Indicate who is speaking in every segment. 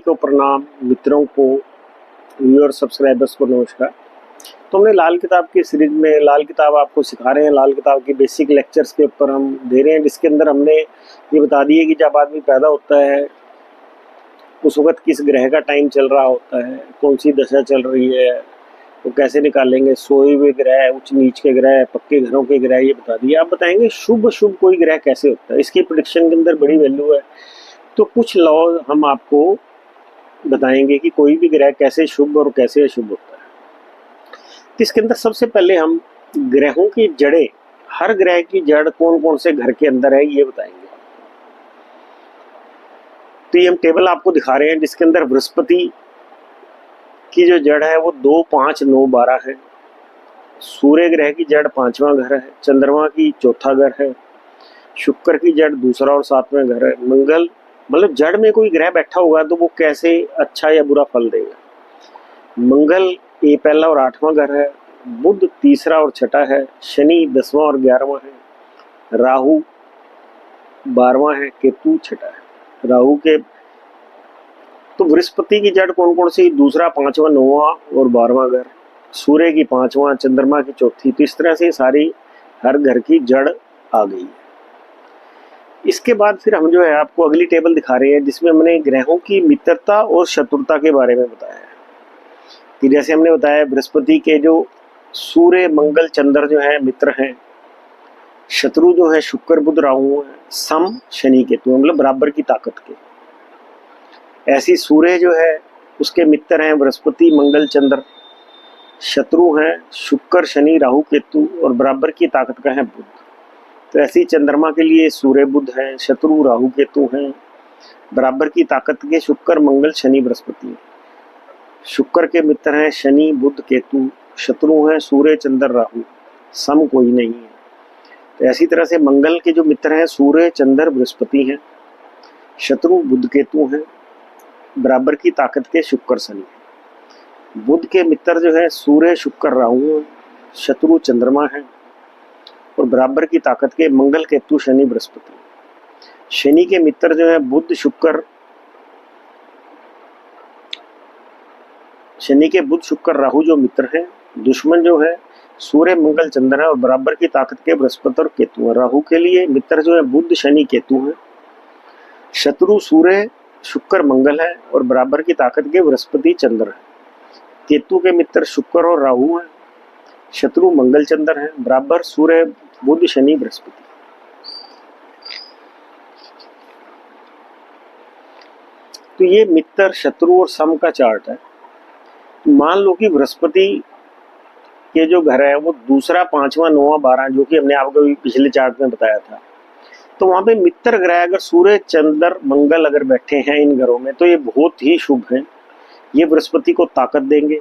Speaker 1: को प्रणाम, मित्रों को, व्यूअर सब्सक्राइबर्स को नमस्कार। तो हमने लाल किताब की सीरीज में लाल किताब आपको सिखा रहे हैं। लाल किताब की बेसिक लेक्चर्स के ऊपर हम दे रहे हैं, जिसके अंदर हमने ये बता दिए कि जब आदमी पैदा होता है उस वक्त किस ग्रह का टाइम चल रहा होता है, कौन सी दशा चल रही है, वो कैसे निकालेंगे, सोए हुए ग्रह, उच्च नीच के ग्रह, पक्के घरों के ग्रह, ये बता दिए। आप बताएंगे शुभ शुभ कोई ग्रह कैसे होता है, इसकी प्रेडिक्शन के अंदर बड़ी वैल्यू है। तो कुछ लॉ हम आपको बताएंगे कि कोई भी ग्रह कैसे शुभ और कैसे अशुभ होता है। तो इसके अंदर सबसे पहले हम ग्रहों की जड़ें, हर ग्रह की जड़ कौन कौन से घर के अंदर है ये बताएंगे। तो ये हम टेबल आपको दिखा रहे हैं, जिसके अंदर बृहस्पति की जो जड़ है वो 2, 5, 9, 12 है। सूर्य ग्रह की जड़ 5वां घर है, चंद्रमा की चौथा घर है, शुक्र की जड़ दूसरा और 7वां घर है, मंगल मतलब जड़ में कोई ग्रह बैठा होगा तो वो कैसे अच्छा या बुरा फल देगा। मंगल ये पहला और 8वां घर है, बुध तीसरा और छठा है, शनि 10वां और 11वां है, राहु 12वां है, केतु छठा है। राहु के तो बृहस्पति की जड़ कौन कौन सी, दूसरा, 5वां, 9वां और 12वां घर, सूर्य की 5वां, चंद्रमा की चौथी। तो इस तरह से सारी हर घर की जड़ आ गई है। इसके बाद फिर हम जो है आपको अगली टेबल दिखा रहे हैं, जिसमें हमने ग्रहों की मित्रता और शत्रुता के बारे में बताया है। कि जैसे हमने बताया बृहस्पति के जो सूर्य मंगल चंद्र जो है मित्र हैं, शत्रु जो है शुक्र बुध राहु है, सम शनि केतु मतलब बराबर की ताकत के। ऐसी सूर्य जो है उसके मित्र हैं बृहस्पति मंगल चंद्र, शत्रु हैं शुक्र शनि राहु केतु और बराबर की ताकत का है बुध। तो ऐसी चंद्रमा के लिए सूर्य बुध है, शत्रु राहु केतु हैं, बराबर की ताकत के शुक्र मंगल शनि बृहस्पति। शुक्र के मित्र हैं शनि बुध केतु, शत्रु हैं सूर्य चंद्र राहु, सम कोई नहीं है। तो ऐसी तरह से मंगल के जो मित्र हैं सूर्य चंद्र बृहस्पति हैं, शत्रु बुध केतु हैं, बराबर की ताकत के शुक्र शनि। बुध के मित्र जो है सूर्य शुक्र राहु, शत्रु चंद्रमा है और बराबर की ताकत के मंगल केतु शनि बृहस्पति। शनि के मित्र जो है बुध शुक्र, शनि के बुध शुक्र राहु जो मित्र हैं, दुश्मन जो है सूर्य मंगल चंद्र है और बराबर की ताकत के बृहस्पति और केतु है। राहु के लिए मित्र जो है बुध शनि केतु है, शत्रु सूर्य शुक्र मंगल है और बराबर की ताकत के बृहस्पति चंद्र है। केतु के मित्र शुक्र और राहु है, शत्रु मंगल चंद्र है, बराबर सूर्य बुध शनि बृहस्पति। तो ये मित्र शत्रु और सम का चार्ट है। मान लो कि बृहस्पति के जो घर है वो दूसरा, 5वां, 9वां, 12 जो कि हमने आपको पिछले चार्ट में बताया था, तो वहां पे मित्र ग्रह अगर सूर्य चंद्र मंगल अगर बैठे हैं इन घरों में तो ये बहुत ही शुभ है। ये बृहस्पति को ताकत देंगे।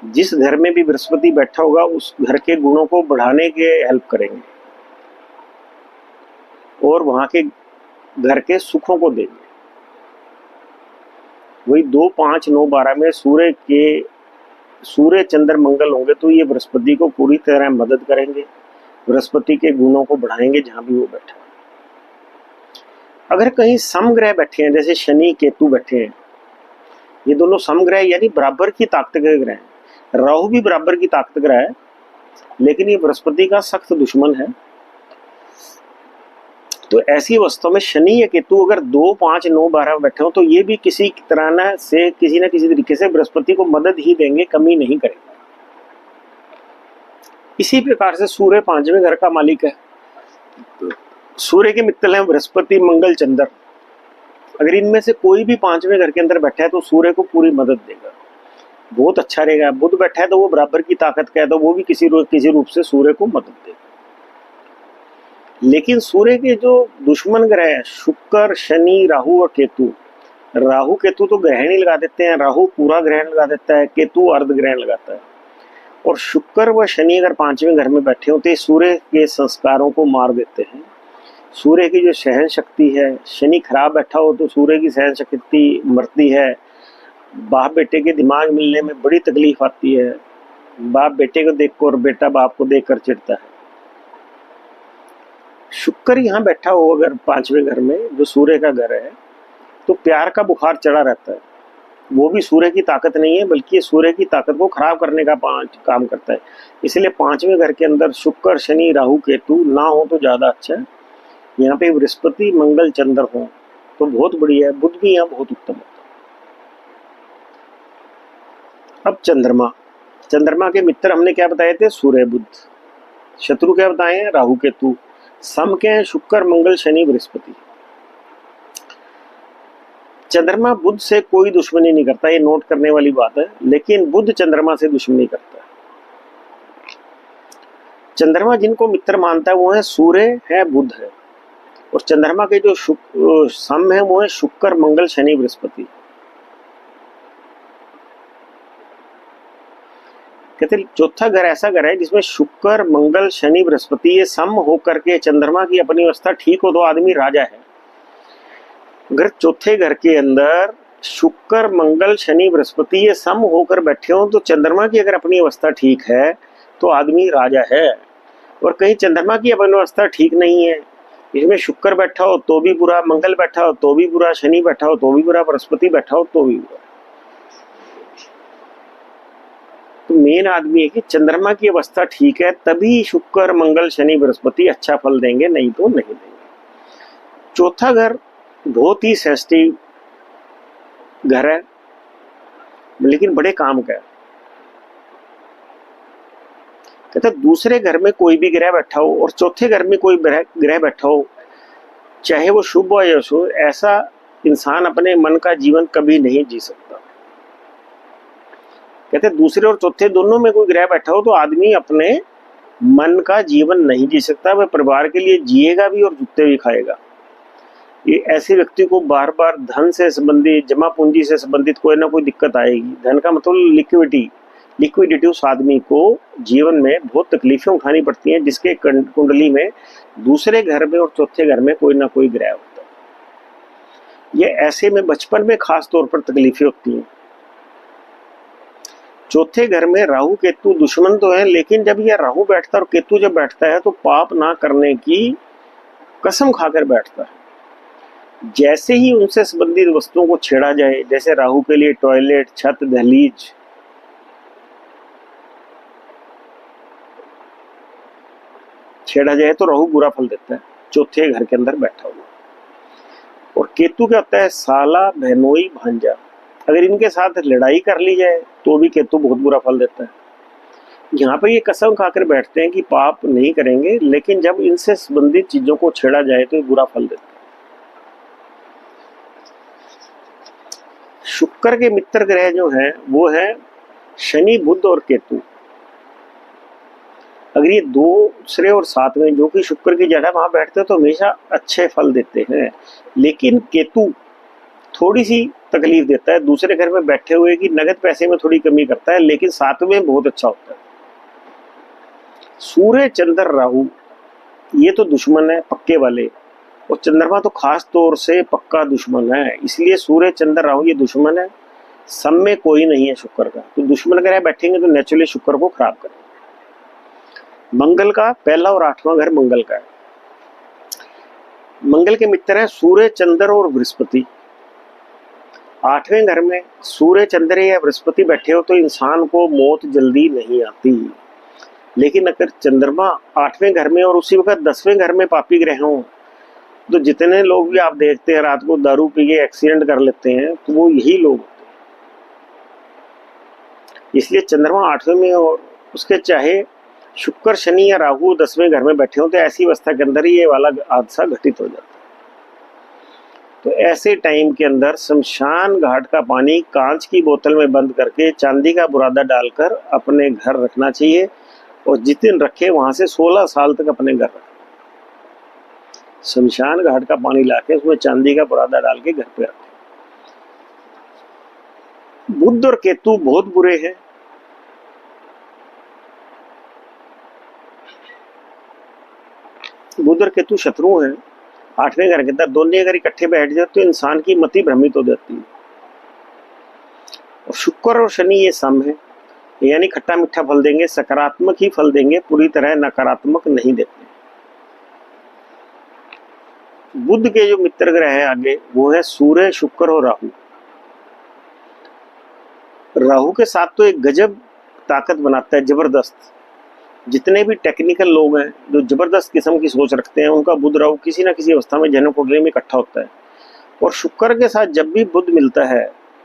Speaker 1: जिस घर में भी बृहस्पति बैठा होगा उस घर के गुणों को बढ़ाने के हेल्प करेंगे और वहां के घर के सुखों को देंगे। वही 2, 5, 9, 12 में सूर्य चंद्र मंगल होंगे तो ये बृहस्पति को पूरी तरह मदद करेंगे, बृहस्पति के गुणों को बढ़ाएंगे जहां भी वो बैठा। अगर कहीं समग्रह बैठे हैं, जैसे शनि केतु बैठे हैं, ये दोनों समग्रह यानी बराबर की ताकत के ग्रह हैं। राहु भी बराबर की ताकत ग्रह है, लेकिन ये बृहस्पति का सख्त दुश्मन है। तो ऐसी अवस्था में शनि या केतु अगर 2, 5, 9, 12 बैठे हो तो ये भी किसी तरह से किसी न किसी तरीके से बृहस्पति को मदद ही देंगे, कमी नहीं करेंगे। इसी प्रकार से सूर्य 5वें घर का मालिक है। सूर्य के मित्र हैं बृहस्पति मंगल चंद्र। अगर इनमें से कोई भी 5वें घर के अंदर बैठा है तो सूर्य को पूरी मदद देगा, बहुत अच्छा रहेगा। बुध बैठा है तो वो बराबर की ताकत का है तो वो भी किसी रूप से सूर्य को मदद देगा। लेकिन सूर्य के जो दुश्मन ग्रह है शुक्र शनि राहु और केतु, राहु केतु तो ग्रहण ही लगा देते हैं, राहु पूरा ग्रहण लगा देता है, केतु अर्ध ग्रहण लगाता है। और शुक्र व शनि अगर 5वें घर में बैठे होते सूर्य के संस्कारों को मार देते हैं। सूर्य की जो सहन शक्ति है, शनि खराब बैठा हो तो सूर्य की सहन शक्ति मरती है। बाप बेटे के दिमाग मिलने में बड़ी तकलीफ आती है, बाप बेटे को देखकर और बेटा बाप को देखकर चिढ़ता है। शुक्र यहाँ बैठा हो अगर 5वें घर में जो सूर्य का घर है तो प्यार का बुखार चढ़ा रहता है, वो भी सूर्य की ताकत नहीं है, बल्कि ये सूर्य की ताकत को खराब करने का काम करता है। इसलिए पांचवें घर के अंदर शुक्र, शनि, राहु, केतु ना हो तो ज्यादा अच्छा है। यहाँ पे बृहस्पति, मंगल, चंद्र हो तो बहुत बढ़िया है। बुध भी यहाँ बहुत उत्तम है। अब चंद्रमा, चंद्रमा के मित्र हमने क्या बताए थे? सूर्य, बुध। शत्रु क्या बताए हैं? राहु, केतु। सम के हैं शुक्र, मंगल, शनि, बृहस्पति। चंद्रमा बुध से कोई दुश्मनी नहीं करता, ये नोट करने वाली बात है, लेकिन बुध चंद्रमा से दुश्मनी करता है। चंद्रमा जिनको मित्र मानता है वो है सूर्य है, बुध है, और चंद्रमा के जो सम है वो है शुक्र, मंगल, शनि, बृहस्पति। कहते चौथा घर ऐसा घर है जिसमें शुक्र, मंगल, शनि, बृहस्पति ये सम होकर के चंद्रमा की अपनी अवस्था ठीक हो तो आदमी राजा है। अगर चौथे घर के अंदर शुक्र, मंगल, शनि, बृहस्पति ये सम होकर बैठे हो तो चंद्रमा की अगर अपनी अवस्था ठीक है तो आदमी राजा है। और कहीं चंद्रमा की अपनी अवस्था ठीक नहीं है, इसमें शुक्र बैठा हो तो भी बुरा, मंगल बैठा हो तो भी बुरा, शनि बैठा हो तो भी बुरा, बृहस्पति बैठा हो तो भी बुरा। तो मेन आदमी है कि चंद्रमा की अवस्था ठीक है तभी शुक्र, मंगल, शनि, बृहस्पति अच्छा फल देंगे, नहीं तो नहीं देंगे। चौथा घर बहुत ही सेंसिटिव घर है, लेकिन बड़े काम का है। कहते दूसरे घर में कोई भी ग्रह बैठा हो और चौथे घर में कोई ग्रह बैठा हो, चाहे वो शुभ हो या अशुभ, ऐसा इंसान अपने मन का जीवन कभी नहीं जी सकता। कहते दूसरे और चौथे दोनों में कोई ग्रह बैठा हो तो आदमी अपने मन का जीवन नहीं जी सकता। वह परिवार के लिए जिएगा भी और जूते भी खाएगा। ये ऐसे व्यक्ति को बार बार धन से संबंधित, जमा पूंजी से संबंधित कोई ना कोई दिक्कत आएगी। धन का मतलब लिक्विडिटी उस आदमी को जीवन में बहुत तकलीफें उठानी पड़ती हैं, जिसके कुंडली में दूसरे घर में और चौथे घर में कोई ना कोई ग्रह होता है। ये ऐसे में बचपन में खास तौर पर तकलीफें होती हैं। चौथे घर में राहु केतु दुश्मन तो है, लेकिन जब यह राहु बैठता है और केतु जब बैठता है तो पाप ना करने की कसम खाकर बैठता है। जैसे ही उनसे संबंधित वस्तुओं को छेड़ा जाए, जैसे राहु के लिए टॉयलेट, छत, दहलीज, छेड़ा जाए तो राहु बुरा फल देता है चौथे घर के अंदर बैठा हुआ। और केतु क्या होता है? साला, बहनोई, भांजा। अगर इनके साथ लड़ाई कर ली जाए तो भी केतु बहुत बुरा फल देता है। यहाँ पे ये कसम खाकर बैठते हैं कि पाप नहीं करेंगे, लेकिन जब इनसे संबंधित चीजों को छेड़ा जाए तो ये बुरा फल देते हैं। शुक्र के मित्र ग्रह जो हैं वो है शनि, बुध और केतु। अगर ये दूसरे और सातवें जो कि शुक्र की जगह वहां बैठते हैं तो हमेशा अच्छे फल देते हैं, लेकिन केतु थोड़ी सी तकलीफ देता है। दूसरे घर में बैठे हुए की नगद पैसे में थोड़ी कमी करता है, लेकिन सातवें बहुत अच्छा होता है। सूर्य, चंद्र, राहु ये तो दुश्मन है पक्के वाले, और चंद्रमा तो खास तौर से पक्का दुश्मन है। इसलिए सूर्य, चंद्र, राहु ये दुश्मन है, सब में कोई नहीं है शुक्र का। तो दुश्मन ग्रह बैठेंगे तो नेचुरली शुक्र को खराब करेंगे। मंगल का पहला और आठवां घर मंगल का है। मंगल के मित्र है सूर्य, चंद्र और बृहस्पति। आठवें घर में सूर्य, चंद्र या बृहस्पति बैठे हो तो इंसान को मौत जल्दी नहीं आती। लेकिन अगर चंद्रमा आठवें घर में और उसी वक्त 10वें घर में पापी ग्रह हों तो जितने लोग भी आप देखते हैं रात को दारू पी के एक्सीडेंट कर लेते हैं तो वो यही लोग होते हैं। इसलिए चंद्रमा आठवें में और उसके चाहे शुक्र, शनि या राहु 10वें घर में बैठे हो तो ऐसी अवस्था के अंदर ये वाला हादसा घटित हो जाता है। तो ऐसे टाइम के अंदर शमशान घाट का पानी कांच की बोतल में बंद करके चांदी का बुरादा डालकर अपने घर रखना चाहिए, और जिस दिन रखे वहां से 16 साल तक अपने घर रखें। शमशान घाट का पानी लाके उसमें चांदी का बुरादा डाल के घर पे रखें। बुध और केतु बहुत बुरे हैं। बुध और केतु शत्रु हैं। आठवें घर के अंदर दोनों अगर इकट्ठे बैठ जाए तो इंसान की मति भ्रमित हो जाती है। और शुक्र और शनि ये सम है, यानी खट्टा मीठा फल देंगे, सकारात्मक ही फल देंगे, पूरी तरह नकारात्मक नहीं देते। बुध के जो मित्र ग्रह है आगे वो है सूर्य, शुक्र और राहु। राहु के साथ तो एक गजब ताकत बनाता है, जबरदस्त। जितने भी टेक्निकल लोग हैं जो जबरदस्त किस्म की सोच रखते हैं, उनका बुध राहु किसी ना किसी अवस्था में जन्म कुंडली में इकट्ठा होता है। और शुक्र के साथ जब भी बुध मिलता है,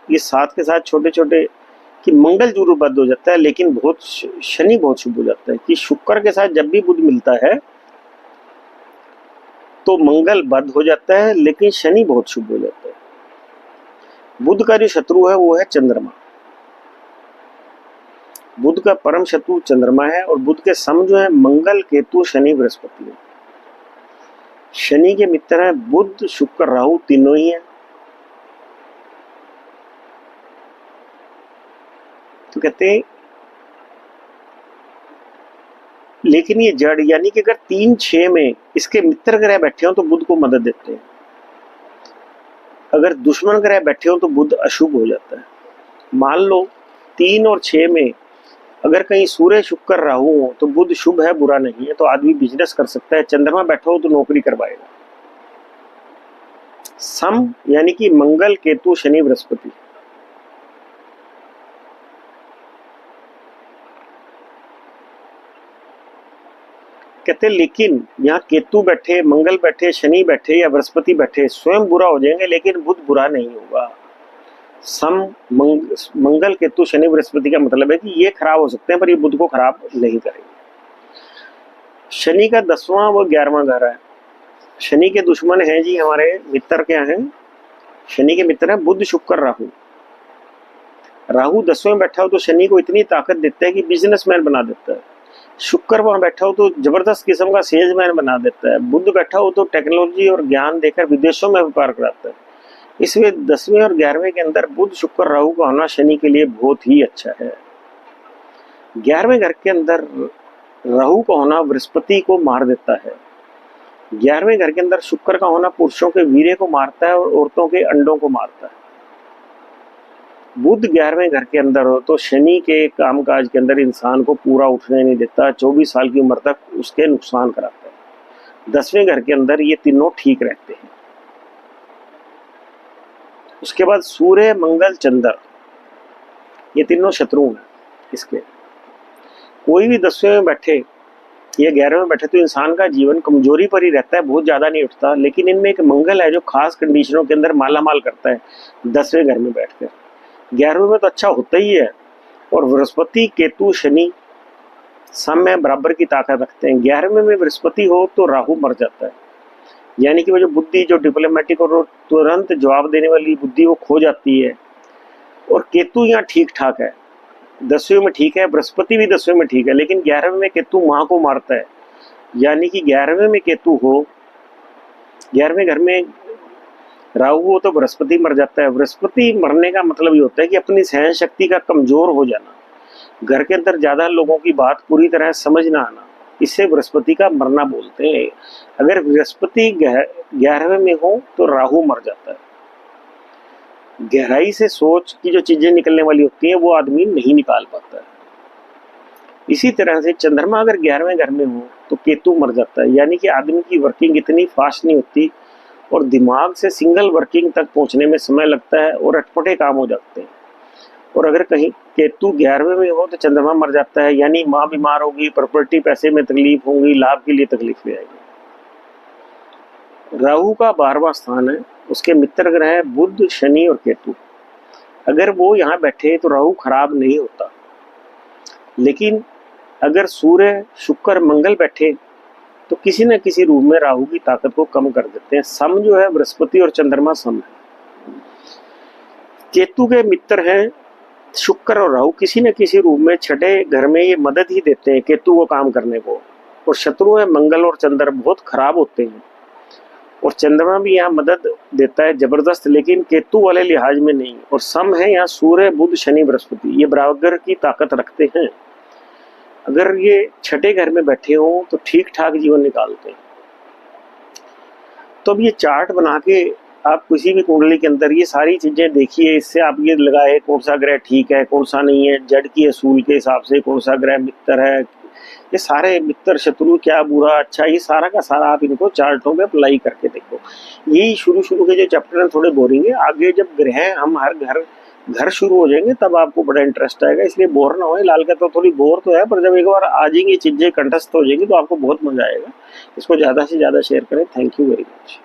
Speaker 1: ये साथ के साथ छोटे छोटे कि मंगल जरूर बद हो जाता है, लेकिन बहुत शनि बहुत शुभ हो जाता है। कि शुक्र के साथ जब भी बुध मिलता है तो मंगल बद हो जाता है, लेकिन शनि बहुत शुभ हो जाता है। बुध का जो शत्रु है वो है चंद्रमा। बुध का परम शत्रु चंद्रमा है, और बुध के सम जो है मंगल, केतु, शनि, बृहस्पति है। शनि के मित्र हैं बुध, शुक्र, राहु, तीनों ही हैं। तो कहते हैं, लेकिन ये जड़ यानी कि अगर 3-6 में इसके मित्र ग्रह बैठे हो तो बुध को मदद देते हैं। अगर दुश्मन ग्रह बैठे हो तो बुध अशुभ हो जाता है। मान लो 3 और 6 में अगर कहीं सूर्य, शुक्र, राहु हो तो बुध शुभ है, बुरा नहीं है, तो आदमी बिजनेस कर सकता है। चंद्रमा बैठा हो तो नौकरी करवाएगा। सम यानी कि मंगल, केतु, शनि, बृहस्पति। कहते लेकिन यहाँ केतु बैठे, मंगल बैठे, शनि बैठे या बृहस्पति बैठे स्वयं बुरा हो जाएंगे, लेकिन बुध बुरा नहीं होगा। सम मंगल, केतु, शनि, बृहस्पति का मतलब है कि ये खराब हो सकते हैं, पर ये बुध को खराब नहीं करेंगे। शनि का 10वां व 11वां घर है। शनि के दुश्मन हैं जी हमारे मित्र क्या हैं? शनि के मित्र हैं बुध, शुक्र, राहु। राहु 10वें में बैठा हो तो शनि को इतनी ताकत देता है कि बिजनेसमैन बना देता है। शुक्र वहां बैठा हो तो जबरदस्त किस्म का सेल्समैन बना देता है। बुध बैठा हो तो टेक्नोलॉजी और ज्ञान देकर विदेशों में व्यापार कराता है। इसमें 10वें और 11वें के अंदर बुध, शुक्र, राहु का होना शनि के लिए बहुत ही अच्छा है। 11वें घर के अंदर राहु का होना बृहस्पति को मार देता है। 11वें घर के अंदर शुक्र का होना पुरुषों के वीर्य को मारता है और औरतों के अंडों को मारता है। बुध 11वें घर के अंदर हो तो शनि के कामकाज के अंदर इंसान को पूरा उठने नहीं देता, 24 साल की उम्र तक उसके नुकसान कराता है। 10वें घर के अंदर ये तीनों ठीक रहते हैं। उसके बाद सूर्य, मंगल, चंद्र, ये तीनों शत्रु हैं इसके। कोई भी 10वें में बैठे या 11वें में बैठे तो इंसान का जीवन कमजोरी पर ही रहता है, बहुत ज्यादा नहीं उठता। लेकिन इनमें एक मंगल है जो खास कंडीशनों के अंदर मालामाल करता है 10वें घर में बैठकर। 11वें में तो अच्छा होता ही है। और बृहस्पति, केतु, शनि सब में बराबर की ताकत रखते हैं। 11वें में बृहस्पति हो तो राहु मर जाता है, यानी कि वो जो बुद्धि, जो डिप्लोमेटिक और तुरंत जवाब देने वाली बुद्धि, वो खो जाती है। और केतु यहाँ ठीक ठाक है, 10वें में ठीक है, बृहस्पति भी 10वें में ठीक है, लेकिन 11वें में केतु माँ को मारता है। यानी कि 11वें में केतु हो, 11वें घर में राहु हो तो बृहस्पति मर जाता है। बृहस्पति मरने का मतलब ये होता है कि अपनी सहन शक्ति का कमजोर हो जाना, घर के अंदर ज्यादा लोगों की बात पूरी तरह समझ ना आना, इससे बृहस्पति का मरना बोलते हैं। अगर बृहस्पति 11वें में हो तो राहु मर जाता है। गहराई से सोच की जो चीजें निकलने वाली होती हैं वो आदमी नहीं निकाल पाता है। इसी तरह से चंद्रमा अगर 11वें घर में हो तो केतु मर जाता है, यानी कि आदमी की वर्किंग इतनी फास्ट नहीं होती और दिमाग से सिंगल वर्किंग तक पहुंचने में समय लगता है और अटपटे काम हो जाते हैं। और अगर कहीं केतु 11वें में हो तो चंद्रमा मर जाता है, यानी माँ बीमार होगी, प्रॉपर्टी पैसे में तकलीफ होगी, लाभ के लिए तकलीफ ले आएगी। राहु का 12वां स्थान है, उसके मित्र ग्रह है बुध, शनि और केतु। अगर वो यहाँ बैठे तो राहु खराब नहीं होता, लेकिन अगर सूर्य, शुक्र, मंगल बैठे तो किसी न किसी रूप में राहु की ताकत को कम कर देते हैं। सम जो है बृहस्पति और चंद्रमा सम है। केतु के मित्र हैं शुक्र और राहु, किसी न किसी रूप में छठे घर में ये मदद ही देते हैं केतु को काम करने को। और शत्रु है मंगल और चंद्र, बहुत खराब होते हैं। और चंद्रमा भी यहाँ मदद देता है जबरदस्त, लेकिन केतु वाले लिहाज में नहीं। और सम है यहाँ सूर्य, बुध, शनि, बृहस्पति, ये बराबर की ताकत रखते हैं। अगर ये छठे घर में बैठे हो तो ठीक ठाक जीवन निकालते हैं। तो अब ये चार्ट बना के आप किसी भी कुंडली के अंदर ये सारी चीजें देखिए, इससे आप ये लगाए कौन सा ग्रह ठीक है, कौन सा नहीं है, जड़ की असूल के हिसाब से कौन सा ग्रह मित्र है, ये सारे मित्र, शत्रु, क्या बुरा अच्छा, ये सारा का सारा आप इनको चार्टों में अप्लाई करके देखो। यही शुरू के जो चैप्टर हैं थोड़े बोरिंग है। आगे जब ग्रह हम हर घर घर शुरू हो जाएंगे तब आपको बड़ा इंटरेस्ट आएगा। इसलिए बोर ना हो। लाल का तो थोड़ी बोर तो है, पर जब एक बार आ जाएंगी चीजें कंठस्थ हो जाएंगी तो आपको बहुत मजा आएगा। इसको ज्यादा से ज्यादा शेयर करें। Thank you very much.